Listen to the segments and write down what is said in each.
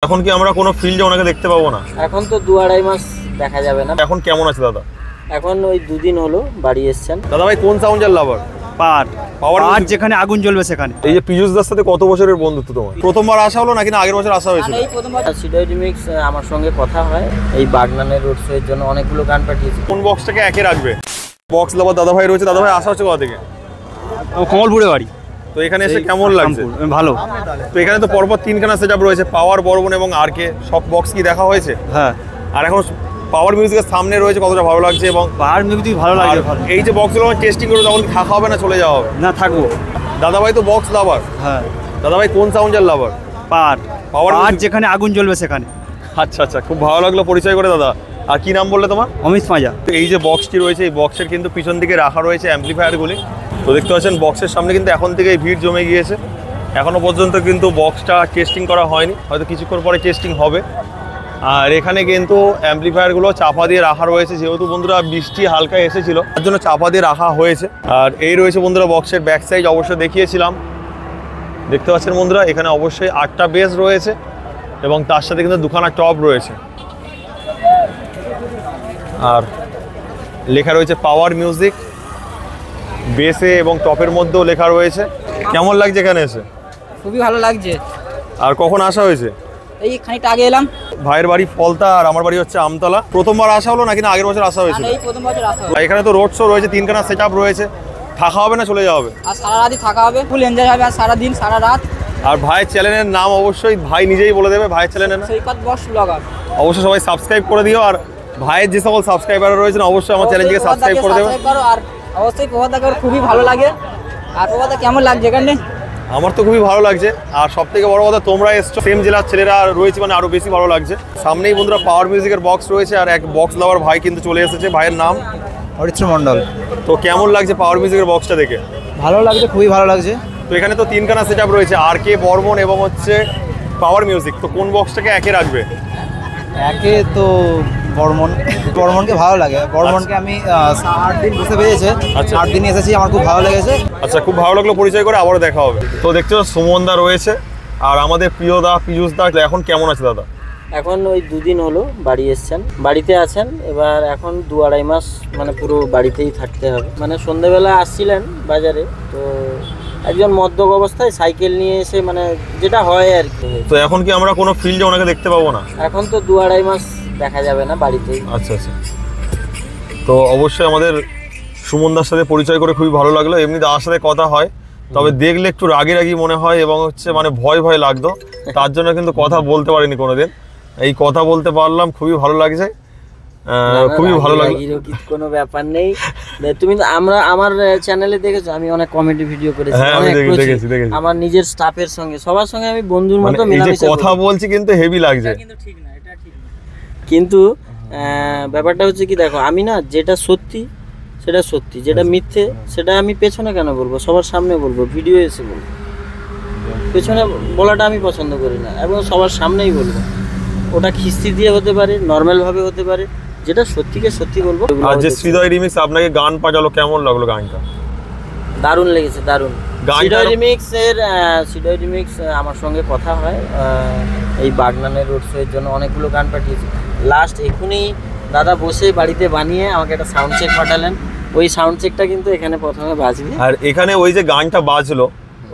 এখন কি আমরা কোনো ফিল্ডে ওনাকে দেখতে পাবো না? এখন তো 2-2.5 মাস দেখা যাবে না। এখন কেমন আছে দাদা? এখন ওই 2 দিন হলো বাড়ি এসেছেন। দাদা ভাই কোন সাউন্ডের লাভার? পাওয়ার যেখানে আগুন জ্বলবে সেখানে। এই যে পীযূষ দার সাথে কত বছরের বন্ধুত্ব তোমার? প্রথমবার আসা হলো নাকি না আগের বছর আসা হয়েছিল? এই প্রথমবার সিডয় রিমিক্স আমার সঙ্গে কথা হয়। এই বাগনানের রোড শো এর জন্য অনেকগুলো গান পাঠিয়েছি। কোন বক্সটাকে একে রাখবে? বক্স লাভার দাদা ভাই রয়েছে। দাদা ভাই আসা হচ্ছে কোথা থেকে? কমলপুরে বাড়ি। তো এখানে এসে কেমন লাগছে? ভালো। তো এখানে তো পরপর 3খানা সেটআপ রয়েছে, পাওয়ার, বর্বন এবং আরকে। সব বক্স কি দেখা হয়েছে? হ্যাঁ। আর এখন পাওয়ার মিউজিকের সামনে রয়েছে, কতটা ভালো লাগছে? এবং পাওয়ার মিউজিক ভালো লাগে। এই যে বক্সগুলো টেস্টিং করে তখন কি থাকা হবে না চলে যাওয়া হবে? না, থাকবো। দাদা ভাই তো বক্স লাভার। হ্যাঁ। দাদা ভাই কোন সাউন্ডের লাভার? পাওয়ার যেখানে আগুন জ্বলবে সেখানে। আচ্ছা আচ্ছা, খুব ভালো লাগলো পরিচয় করে দাদা। আর কি নাম বললে তোমার? অমিত মাজা। তো এই যে বক্সটি রয়েছে, এই বক্সের কিন্তু পিছন দিকে রাখা রয়েছে অ্যাম্পলিফায়ারগুলি। তো দেখতে পাচ্ছেন বক্সের সামনে কিন্তু এখন থেকেই ভিড় জমে গিয়েছে। এখনও পর্যন্ত কিন্তু বক্সটা টেস্টিং করা হয়নি, হয়তো কিছুক্ষণ পরে টেস্টিং হবে। আর এখানে কিন্তু অ্যাম্পলিফায়ারগুলো চাপা দিয়ে রাখা রয়েছে, যেহেতু বন্ধুরা বৃষ্টি হালকা এসেছিল তার জন্য চাপা দিয়ে রাখা হয়েছে। আর এই রয়েছে বন্ধুরা বক্সের ব্যাক সাইড, অবশ্যই দেখিয়েছিলাম। দেখতে পাচ্ছেন বন্ধুরা এখানে অবশ্যই 8টা বেস রয়েছে এবং তার সাথে কিন্তু 2খানা টপ রয়েছে। আর লেখা রয়েছে পাওয়ার মিউজিক, বেসে এবং টপের মধ্যেও লেখা রয়েছে। কেমন লাগছে এখানে এসে? খুবই ভালো লাগছে। আর কখন আসা হয়েছে? এই খানিকটা আগে এলাম। ভাইয়ের বাড়ি ফলতা আর আমার বাড়ি হচ্ছে আমতলা। প্রথমবার আসা হলো নাকি না আগের বছর আসা হয়েছিল? এই প্রথম বছর আসা হলো। এখানে তো রোড শো রয়েছে, 3খানা সেটআপ রয়েছে, থাকা হবে না চলে যাওয়া হবে? আর সারা রাতই থাকা হবে, ফুল এনজয় হবে। আর সারা দিন সারা রাত। আর ভাইয়ের চ্যানেলের নাম অবশ্যই ভাই নিজেই বলে দেবে। ভাইয়ের চ্যানেলের নাম সৈকত বস ব্লগার। অবশ্যই সবাই সাবস্ক্রাইব করে দিও। আর ভাইয়ের যে সকল সাবস্ক্রাইবার রয়েছেন অবশ্যই আমার চ্যানেলটিকে সাবস্ক্রাইব করে দেবে। আর অবশ্যই প্রভাতদাকে খুবই ভালো লাগে। আর প্রভাতদা কেমন লাগছে এখানে? আমার তো খুবই ভালো লাগছে। আর সব থেকে বড় কথা তোমরা এসছো, সেম জেলার ছেলেরা রয়েছে, মানে আরো বেশি ভালো লাগছে। সামনেই বন্ধুরা পাওয়ার মিউজিকের বক্স রয়েছে আর এক বক্স লাভার ভাই কিন্তু চলে এসেছে। ভাইয়ের নাম হরিশ্র মন্ডল। তো কেমন লাগছে পাওয়ার মিউজিকের বক্সটা দেখে? ভালো লাগছে, খুবই ভালো লাগছে। তো এখানে তো 3খানা সেটআপ রয়েছে, আরকে, বর্বন এবং হচ্ছে পাওয়ার মিউজিক। তো কোন বক্সটাকে একে রাখবে? একে তো বর্মনকে ভালো লাগে। বর্মনকে আমি 8 দিন বসে পেয়েছে। আচ্ছা। 8 দিন এসেছি, আমার খুব ভালো লেগেছে। আচ্ছা, খুব ভালো লাগলো পরিচয় করে, আবারও দেখা হবে। তো দেখছো সুমন দা রয়েছে আর আমাদের প্রিয় দা পীযূষ দা। এখন কেমন আছে দাদা? এখন ওই 2 দিন হলো বাড়ি এসেছেন, বাড়িতে আছেন। এবার এখন 2-2.5 মাস মানে পুরো বাড়িতেই থাকতে হবে। মানে সন্ধ্যেবেলা আসছিলেন বাজারে, তো একজন মদ্যপ অবস্থায় সাইকেল নিয়ে এসে, মানে যেটা হয় আর কি। তো এখন কি আমরা কোনো ফিল্ডে ওনাকে দেখতে পাবো না? এখন তো 2-2.5 মাস দেখা যাবে না বাড়িতেই। আচ্ছা আচ্ছা। তো অবশ্যই আমাদের সুমনদার সাথে পরিচয় করে খুবই ভালো লাগলো। এমনি দাদার সাথে কথা হয়, তবে দেখলে একটু রাগি রাগি মনে হয় এবং হচ্ছে মানে ভয় ভয় লাগতো, তার জন্য কিন্তু কথা বলতে পারিনি কোনোদিন। এই কথা বলতে পারলাম, খুবই ভালো লাগছে। খুবই ভালো লাগলো। কোনো ব্যাপার নেই। তুমি তো আমার চ্যানেলে দেখেছো আমি অনেক কমেডি ভিডিও করেছি। হ্যাঁ, আমি দেখেছি। আমার নিজের স্টাফের সঙ্গে, সবার সঙ্গে আমি বন্ধুর মতো মেলামেশা করি। কথা বলছি কিন্তু হেভি লাগছে। কিন্তু ঠিক না, এটা ঠিক না। কিন্তু ব্যাপারটা হচ্ছে কি, দেখো আমি না যেটা সত্যি সেটা সত্যি, যেটা মিথ্যে সেটা আমি পেছনে কেন বলবো, সবার সামনে বলবো, ভিডিও এসে বলবো। পেছনে বলাটা আমি পছন্দ করি না, এবং সবার সামনেই বলবো। ওটা খিস্তি দিয়ে হতে পারে, নর্মাল ভাবে হতে পারে, যেটা সত্যিকে সত্যি বলবো। আর যে হৃদয় রিমিক্স আপনাকে গান পাঠালো, কেমন লাগলো গানটা? দারুণ লেগেছে, দারুণ। হৃদয় রিমিক্স আমার সঙ্গে কথা হয়। এই বাগনানের রোড শো এর জন্য অনেকগুলো গান পাঠিয়েছি। লাস্ট এখনই দাদা বসে বাড়িতে বানিয়ে আমাকে একটা সাউন্ড চেক পাঠালেন। ওই সাউন্ড চেকটা কিন্তু এখানে প্রথমে বাজবে। আর এখানে ওই যে গানটা বাজলো,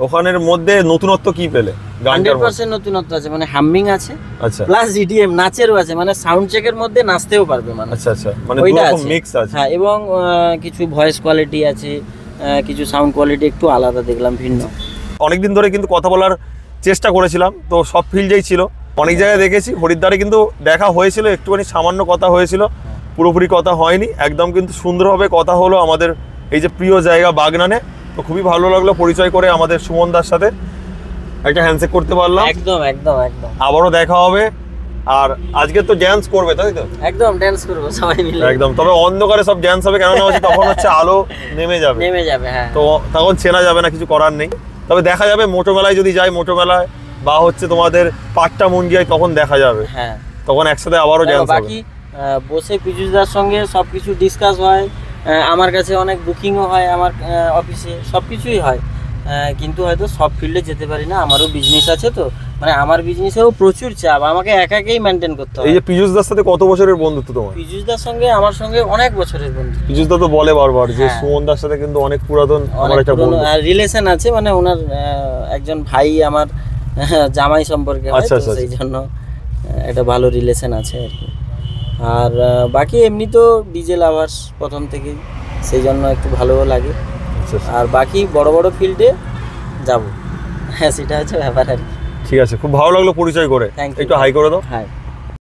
ওখানের মধ্যে নতুনত্ব কি পেলে? 100% নতুনত্ব আছে, মানে হামিং আছে, আচ্ছা, প্লাস জিডিএম নাচেরও আছে, মানে সাউন্ড চেকের মধ্যে নাচতেও পারবে মানে। আচ্ছা আচ্ছা, মানে দুটো রকম মিক্স আছে। হ্যাঁ, এবং কিছু ভয়েস কোয়ালিটি আছে, কিছু সাউন্ড কোয়ালিটি একটু আলাদা দেখলাম, ভিন্ন। অনেকদিন ধরে কিন্তু কথা বলার চেষ্টা করেছিলাম, তো সব ফিল্ডেই ছিল, অনেক জায়গায় দেখেছি। হরিদ্বারে কিন্তু দেখা হয়েছিল, একটুখানি সামান্য কথা হয়েছিল, পুরোপুরি কথা হয়নি। একদম কিন্তু সুন্দরভাবে কথা হলো আমাদের এই যে প্রিয় জায়গা বাগনানে। তো খুবই ভালো লাগলো পরিচয় করে আমাদের সুমনদার সাথে, একটা হ্যান্ডশেক করতে পারলাম। একদম একদম একদম। আবারও দেখা হবে। আর আজকে তো ড্যান্স করবে, তাই তো? একদম ড্যান্স করবো সবাই মিলে, একদম। তবে অন্ধকারে সব ড্যান্স হবে, কেননা হচ্ছে তখন হচ্ছে আলো নেমে যাবে। হ্যাঁ। তো তখন চেনা যাবে না, কিছু করার নেই। তবে দেখা যাবে মোটো মেলায় যদি যাই, মোটো মেলায় বা হচ্ছে তোমাদের পাট্টা মুন্ডিয়ায়, তখন দেখা যাবে। হ্যাঁ, তখন একসাথে আবারও ড্যান্স হবে। বাকি বসে পীযূষদার সঙ্গে সবকিছু ডিসকাস হয়। আমার কাছে অনেক বুকিংও হয়, আমার অফিসে সব কিছুই হয়। কিন্তু হয়তো সব ফিল্ডে যেতে পারি না, আমারও বিজনেস আছে। তো মানে আমার বিজনেসেও প্রচুর চাপ, আমাকে একাকেই মেনটেন করতে এই হয়। যে পীযুষ দার সাথে কত বছরের বন্ধুত্ব তোমার? পীযুষদার সঙ্গে আমার সঙ্গে অনেক বছরের বন্ধু, পীযুষ দা তো বলে বারবার যে হ্যাঁ। সুমন দার সাথে কিন্তু অনেক পুরাতন আমার অনেক একটা পুরনো বন্ধু। রিলেশন আছে, মানে ওনার একজন ভাই আমার জামাই সম্পর্কে হয়, আচ্ছা, তো আচ্ছা, সেই জন্য একটা ভালো রিলেশন আছে আর কি। আর বাকি এমনি তো ডিজে লাভার্স প্রথম থেকেই, সেই জন্য একটু ভালোও লাগে। আচ্ছা, আচ্ছা। আর বাকি বড় বড় ফিল্ডে যাব, হ্যাঁ সেটা হচ্ছে ব্যাপার আর কি। ঠিক আছে, খুব ভালো লাগলো পরিচয় করে। Thank you. একটু হাই করে দাও। হ্যাঁ।